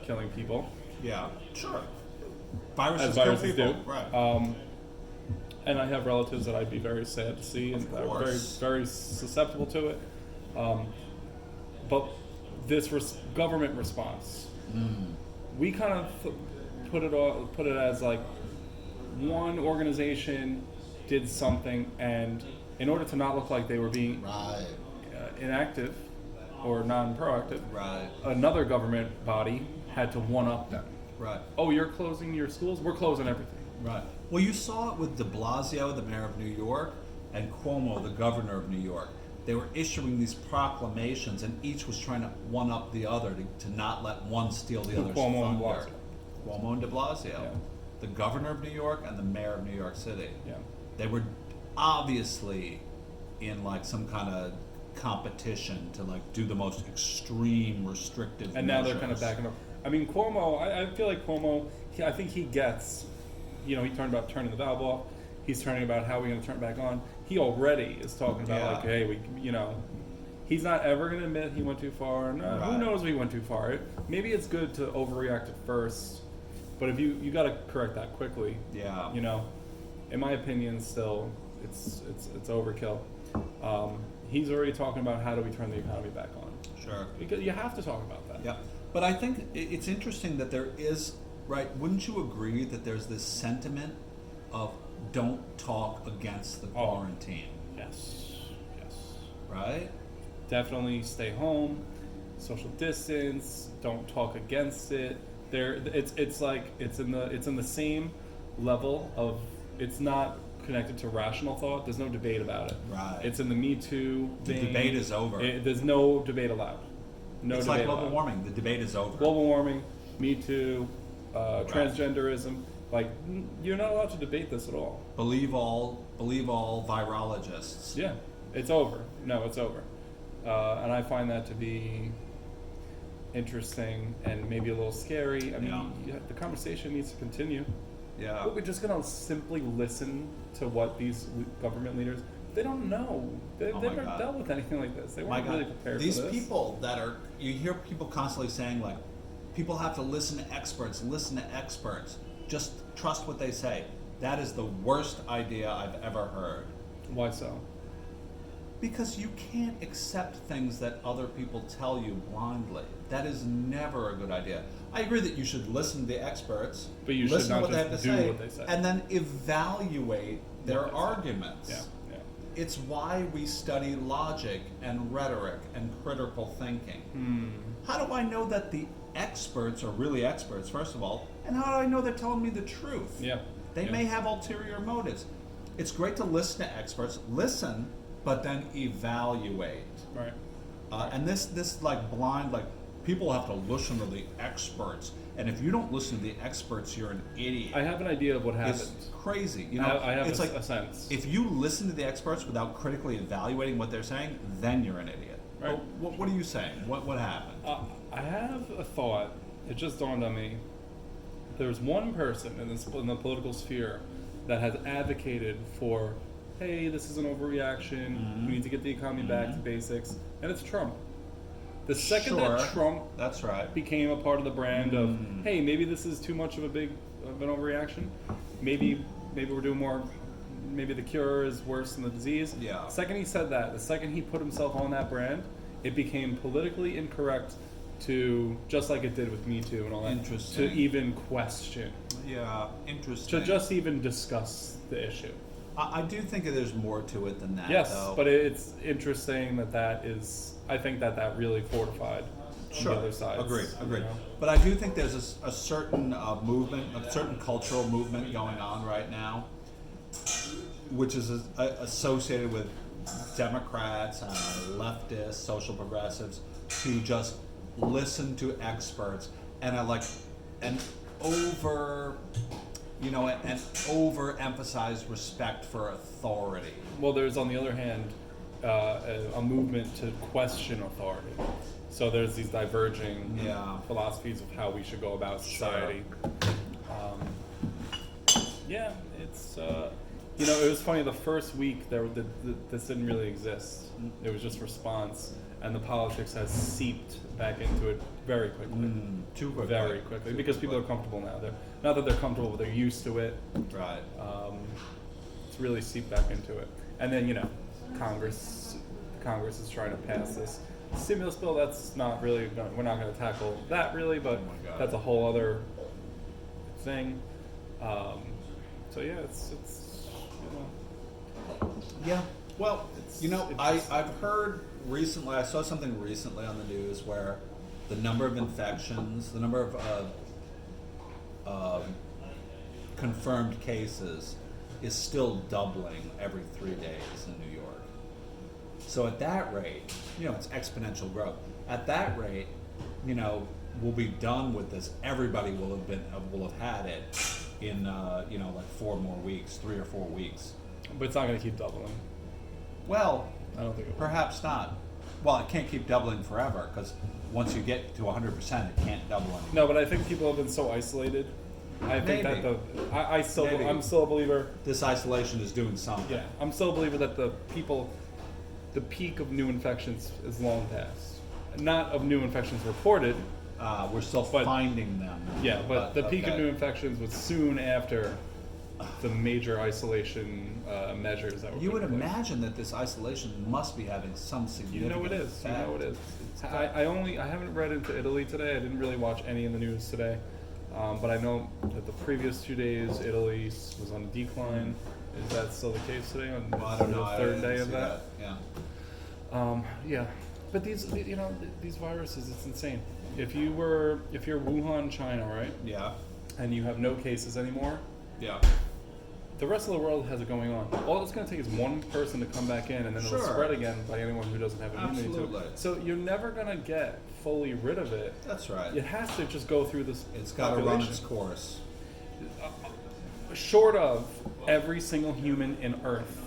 killing people. Yeah, sure. As Viruses kill viruses people, do. right? And I have relatives that I'd be very sad to see, and that are very, very susceptible to it. But this government response, we kind of put it as like one organization did something, and in order to not look like they were being inactive or non-proactive, another government body had to one-up them. Right. Oh, you're closing your schools? We're closing everything. Right. Well, you saw it with de Blasio, the mayor of New York, and Cuomo, the governor of New York. They were issuing these proclamations, and each was trying to one-up the other to not let one steal the other's Cuomo and thunder. Blasio. Cuomo and de Blasio. Yeah. The governor of New York and the mayor of New York City. Yeah. They were obviously in like some kind of competition to like do the most extreme restrictive And measures. now they're kind of backing up. I mean, Cuomo, I feel like Cuomo, I think he gets, he turned about turning the valve off. He's turning about how we're going to turn it back on. He already is talking about like, hey, he's not ever going to admit he went too far. No, who knows if he went too far? Maybe it's good to overreact at first, but if you got to correct that quickly. Yeah. In my opinion, still, it's overkill. He's already talking about how do we turn the economy back on. Sure. Because you have to talk about that. Yeah. But I think it's interesting that there is, right, wouldn't you agree that there's this sentiment of don't talk against the quarantine? Yes. Right? Definitely stay home, social distance, don't talk against it. It's like it's in the same level of, it's not connected to rational thought. There's no debate about it. Right. It's in the Me Too The vein. debate is over. There's no debate allowed. It's like global warming. The debate is over. Global warming, Me Too, transgenderism. Like, you're not allowed to debate this at all. Believe all virologists. Yeah, it's over. No, it's over. And I find that to be interesting and maybe a little scary. I mean, the conversation needs to continue. Yeah. But we're just going to simply listen to what these government leaders, they don't know. They've never dealt with anything like this. They weren't really prepared for this. These people you hear people constantly saying, like, people have to listen to experts, just trust what they say. That is the worst idea I've ever heard. Why so? Because you can't accept things that other people tell you blindly. That is never a good idea. I agree that you should listen to the experts, but you should not what they have to say, what they say, and then evaluate their arguments. Yeah. It's why we study logic and rhetoric and critical thinking. How do I know that the experts are really experts, first of all, and how do I know they're telling me the truth? Yeah. They may have ulterior motives. It's great to listen to experts, but then evaluate. Right. And this like blind, like, people have to listen to the experts, and if you don't listen to the experts, you're an idiot. I have an idea of what happens. It's crazy. I have it's a sense. If you listen to the experts without critically evaluating what they're saying, then you're an idiot. Right. What are you saying? What happened? I have a thought. It just dawned on me. There's one person in the political sphere that has advocated for, hey, this is an overreaction. We need to get the economy back to basics, and it's Trump. The second that Trump became a part of the brand of, hey, maybe this is too much of an overreaction. Maybe we're doing more. Maybe the cure is worse than the disease. Yeah. The second he said that, the second he put himself on that brand, it became politically incorrect to, just like it did with Me Too and all that, to even question. Yeah, interesting. To just even discuss the issue. I do think that there's more to it than that. Yes, though. but it's interesting that is. I think that really fortified the other sides. Agreed. But I do think there's a certain movement, a certain cultural movement going on right now, which is associated with Democrats, leftists, social progressives, who just listen to experts and are like and overemphasize respect for authority. Well, there's on the other hand a movement to question authority. So there's these diverging philosophies of how we should go about society. It's it was funny. The first week this didn't really exist. It was just response, and the politics has seeped back into it very quickly. Too quickly. Very quickly, Too because people are quickly. comfortable now. They're not that they're comfortable, but they're used to it. Right. It's really seeped back into it. And then Congress is trying to pass this stimulus bill. That's not really we're not going to tackle that really, but Oh my God. that's a whole other thing. So yeah, it's Yeah. Well, it's- I've heard recently. I saw something recently on the news where the number of infections, the number of confirmed cases, is still doubling every 3 days in New York. So at that rate, it's exponential growth. At that rate, we'll be done with this. Everybody will have had it in like 4 more weeks, 3 or 4 weeks. but it's not going to keep doubling. Well, I don't think it will. perhaps not. Well, it can't keep doubling forever because once you get to 100%, it can't double anymore. No, but I think people have been so isolated. I think Maybe. that Maybe. I'm still a believer. This isolation is doing something. Yeah, I'm still a believer that the peak of new infections is long past. Not of new infections reported. We're still But- finding them. Yeah, but the peak of okay. new infections was soon after the major isolation measures that were. You put would in place. imagine that this isolation must be having some significant It is. effect. It is. I haven't read into Italy today. I didn't really watch any in the news today, but I know that the previous 2 days Italy was on a decline. Is that still the case today? On Well, I don't know. the I third didn't day of see that? Yeah. Yeah, but these viruses, it's insane. If you're Wuhan, China, right, Yeah. and you have no cases anymore, Yeah. the rest of the world has it going on. All it's going to take is one person to come back in, and then it'll Sure. spread again by anyone who doesn't have immunity to Absolutely. it. So you're never going to get fully rid of it. That's right. It has to just go through this. It's got to run its course. Short of every single human in Earth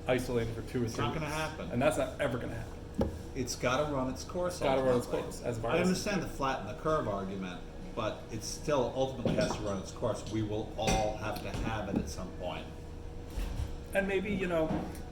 isolated for 2 or 3 It's not weeks. going to happen. And that's not ever going to happen. It's got to run its course. Gotta run its ultimately. course, as I viruses understand the flatten the curve argument, but it still ultimately has to run its course. We will all have to have it at some point. And maybe,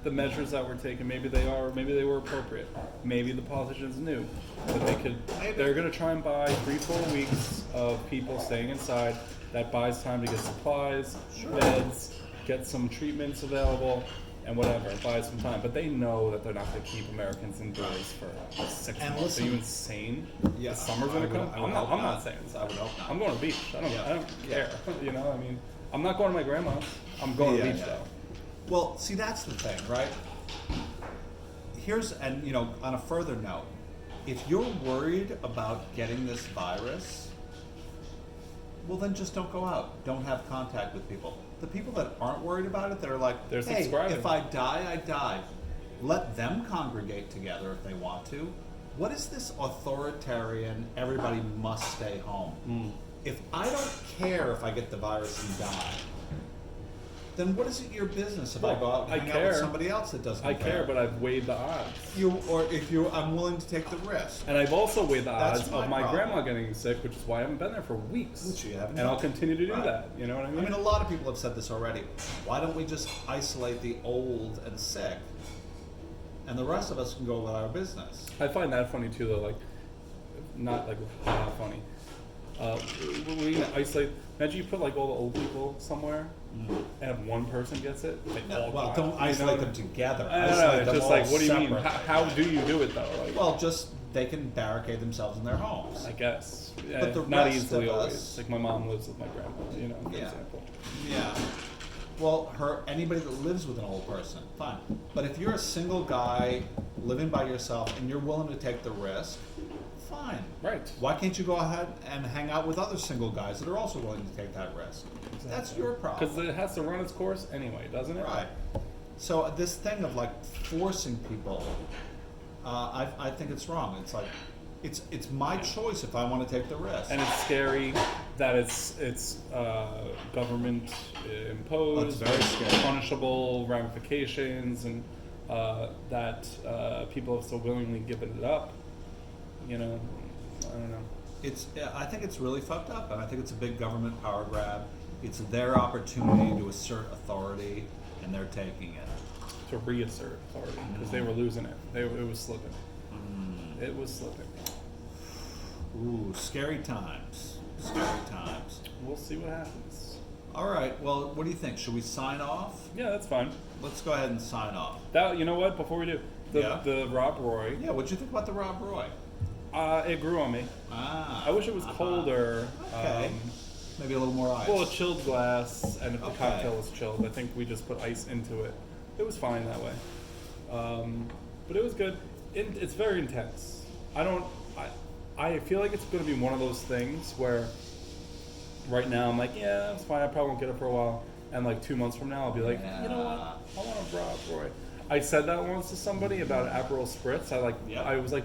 the measures that were taken, maybe they were appropriate. Maybe the politicians knew that they're going to try and buy 3-4 weeks of people staying inside. That buys time to get supplies, beds, get some treatments available, and whatever. It buys some time. But they know that they're not going to keep Americans indoors for 6 And months. listen- Are you insane? Yeah, The summer's going I to would- come? I would I'm not hope not. saying this. I would hope not. I'm going to the beach. I don't Yeah. care. I'm not going to my grandma's. I'm going to the beach, Yeah. though. Well, see, that's the thing, right? On a further note, if you're worried about getting this virus, well, then just don't go out. Don't have contact with people. The people that aren't worried about it, that are like, They're hey, subscribing. if I die, I die. Let them congregate together if they want to. What is this authoritarian, everybody must stay home? If I don't care if I get the virus and die, then what is it your business if I go out and I hang out care. with somebody else that doesn't I care, but I've weighed the odds. I'm willing to take the risk. And I've also weighed the That's odds my of my problem. grandma getting sick, which is why I haven't been there for weeks. Which you haven't and I'll done. continue to do Right. that. You know what I mean? I mean, a lot of people have said this already. Why don't we just isolate the old and sick, and the rest of us can go about our business? I find that funny too, though. Like, not like funny. We isolate. Imagine you put like all the old people somewhere, and if one person gets it, they all Well, die, don't you isolate know? them together. I don't know. Isolate It's them just all like, what do you mean? separate. How do you do it though? Like, Well, just they can barricade themselves in their homes. I guess. Yeah, But the not rest easily of always. us- Like my mom lives with my grandma. For Yeah. example. Yeah. Well, anybody that lives with an old person, fine. But if you're a single guy living by yourself and you're willing to take the risk, fine. Right. Why can't you go ahead and hang out with other single guys that are also willing to take that risk? That's your problem. Because it has to run its course anyway, doesn't it? Right. So this thing of like forcing people, I think it's wrong. It's like, it's my choice if I want to take the risk. And it's scary that it's government imposed, That's very scary. punishable ramifications, and that people have so willingly given it up. I don't know. I think it's really fucked up, and I think it's a big government power grab. It's their opportunity to assert authority, and they're taking it. To reassert authority because they were losing it. It was slipping. It was slipping. Ooh, scary times. Scary times. We'll see what happens. All right. Well, what do you think? Should we sign off? Yeah, that's fine. Let's go ahead and sign off. You know what? Before we do, the Rob Roy. Yeah. What'd you think about the Rob Roy? It grew on me. I wish it was colder. Okay. Maybe a little more ice. Well, a chilled glass, and if the Okay. cocktail was chilled, I think we just put ice into it. It was fine that way. But it was good. It's very intense. I feel like it's going to be one of those things where right now I'm like, yeah, it's fine. I probably won't get it for a while. And like 2 months from now, I'll be like, Yeah. you know what? I want a Rob Roy. I said that once to somebody about an Aperol Spritz. I was like,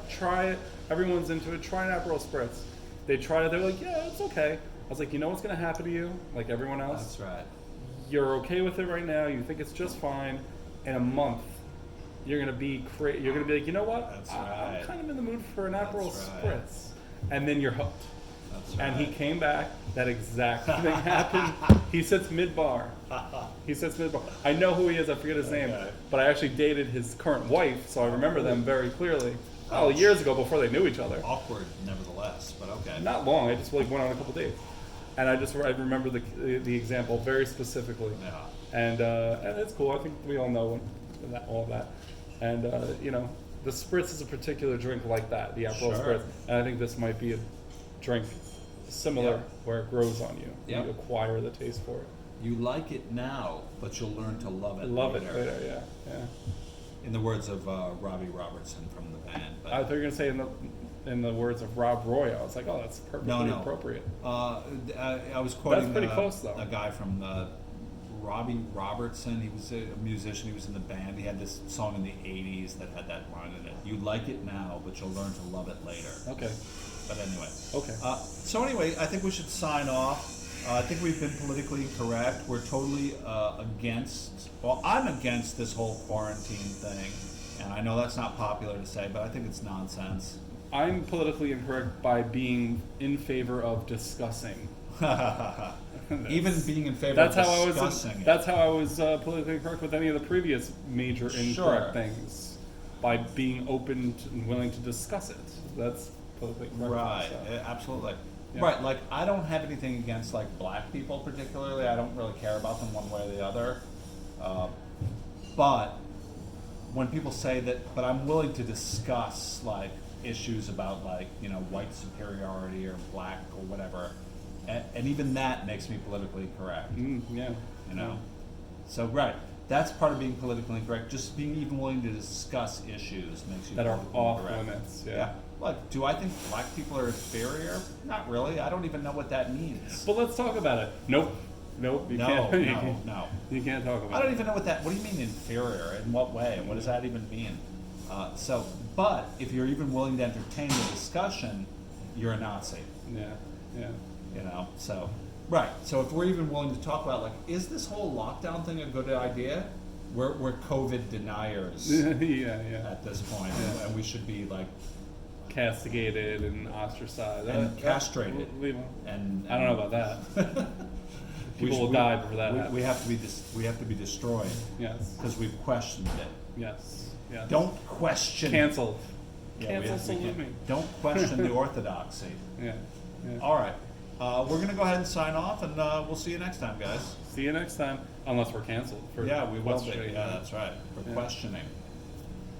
try it. Everyone's into it. Try an Aperol Spritz. They tried it. They're like, yeah, it's okay. I was like, you know what's going to happen to you? Like everyone else? That's right. You're okay with it right now. You think it's just fine. In a month, you're going to be You're going to be like, you know what? That's right. I'm kind of in the mood for an Aperol That's right. Spritz. And then you're hooked. That's right. And he came back. That exact thing happened. He sits mid-bar. I know who he is. I forget his name. But I actually dated his current wife, so I remember them very clearly. Oh, years ago before they knew each other. Awkward, nevertheless, but okay. Not long. I just went on a couple dates. And I remember the example very specifically. Yeah. And it's cool. I think we all know all of that. And, the Spritz is a particular drink like that, the Aperol Sure. Spritz. And I think this might be a drink similar Yep. where it grows on you. Yep. You acquire the taste for it. You like it now, but you'll learn to love it Love later. it later, yeah. In the words of Robbie Robertson from the band. But I thought you were going to say in the words of Rob Roy. I was like, oh, that's perfectly appropriate. I was quoting That's pretty close, though. a guy from Robbie Robertson. He was a musician. He was in the band. He had this song in the 80s that had that line in it. You like it now, but you'll learn to love it later. Okay. But anyway. Okay. So anyway, I think we should sign off. I think we've been politically incorrect. We're totally I'm against this whole quarantine thing. And I know that's not popular to say, but I think it's nonsense. I'm politically incorrect by being in favor of discussing. Even being in favor That's of how discussing I was. it. That's how I was politically incorrect with any of the previous major incorrect Sure. things. By being open and willing to discuss it. That's politically correct. Right, So. absolutely. Yeah. Right, like I don't have anything against like black people particularly. I don't really care about them one way or the other. But when people say that, but I'm willing to discuss like issues about like, white superiority or black or whatever. And even that makes me politically correct. Yeah. So right, that's part of being politically incorrect. Just being even willing to discuss issues makes you That are politically off correct. limits. Yeah. Like, do I think black people are inferior? Not really. I don't even know what that means. But let's talk about it. Nope. You No, can't. no. You can't talk about I don't it. even know what that. What do you mean inferior? In what way? And what does that even mean? But if you're even willing to entertain the discussion, you're a Nazi. Yeah. So right. So if we're even willing to talk about like, is this whole lockdown thing a good idea? We're COVID deniers Yeah. at this point, Yeah. and we should be like Castigated and ostracized. and castrated. We- And I don't know about that. People will die before that happens. We have to be destroyed Yes. because we've questioned it. Yes. Don't question. Cancel. Yeah, we Cancel have to be salute me. Don't question the orthodoxy. Yeah. All right. We're gonna go ahead and sign off, and we'll see you next time, guys. See you next time, unless we're canceled. For Yeah, we will be. questioning. Yeah, that's right. For Yeah. questioning.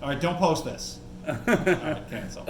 All right, don't post this. All right, cancel.